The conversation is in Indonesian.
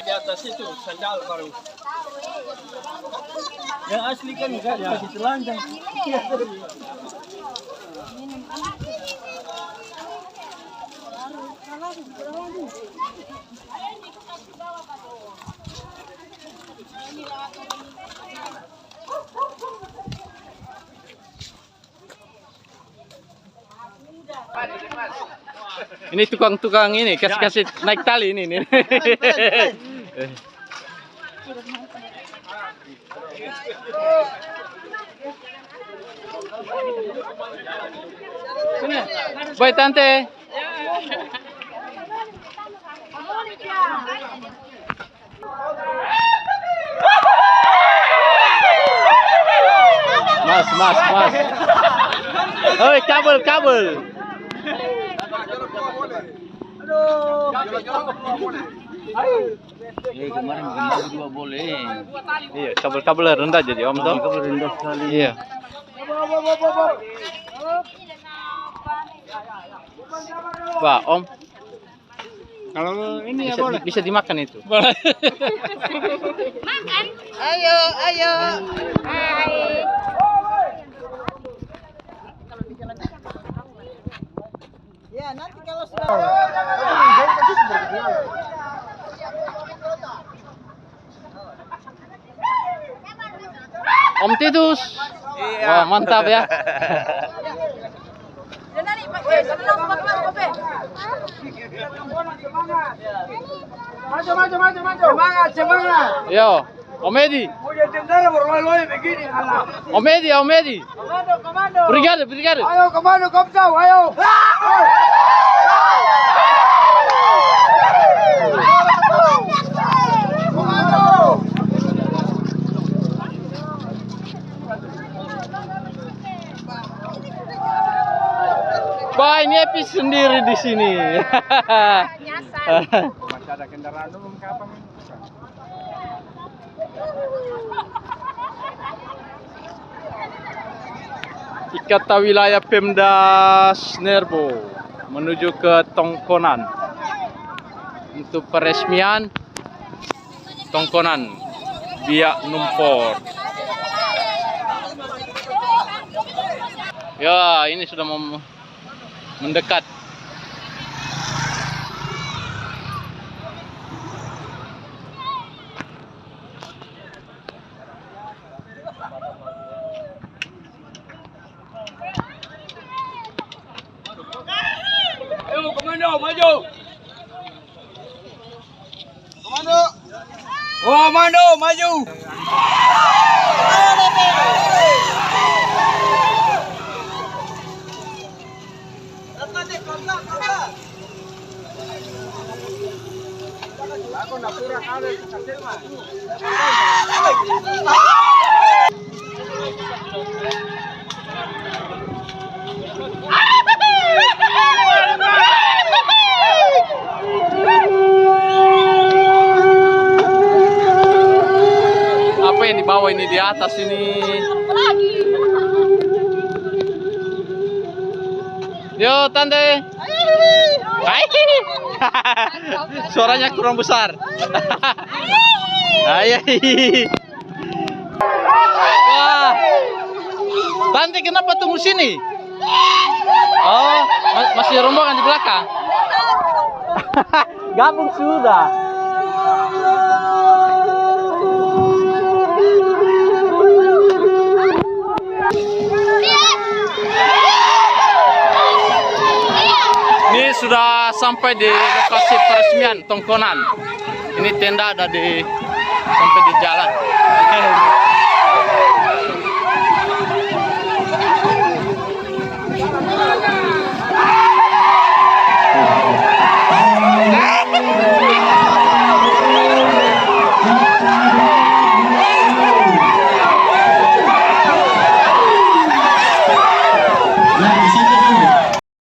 Di atas itu sandal baru. Yang asli kan enggak di telanjang. Ini tukang-tukang ini kasih naik tali ini. Bye tante. Mas. Oi, kabel. Kemarin benar juga boleh. Iya, kabel rendah jadi Om toh. Kabel rendah sekali. Iya. Wah, Om. Kalau ini ya boleh. Bisa dimakan itu. Boleh. Makan. Ayo. Hai. Ya, nanti kalau sudah Om Titus. Wah, mantap ya. Semangat. Yo, Om Edi. Punya tentara berloi-loi begini alah. Om Edi. Komando. Brigade. Ayo komando kopsau, ayo. Wah, ini Epis sendiri di sini. Masih ada kendaraan umum kapan? Ikatan wilayah Pemda Senerbo menuju ke Tongkonan untuk peresmian Tongkonan Biak Numpor. Ya, ini sudah mendekat. Ayo komando maju. Komando maju. Aku nak kurang ada kecil mah. Apa yang dibawa ini di atas ini? Yo, tante. Hai. Suaranya kurang besar. Hai. Wah. Tante kenapa tunggu sini? Oh, masih rombongan di belakang. Gabung sudah. Ini sudah sampai di lokasi peresmian Tongkonan. Ini tenda ada sampai di jalan.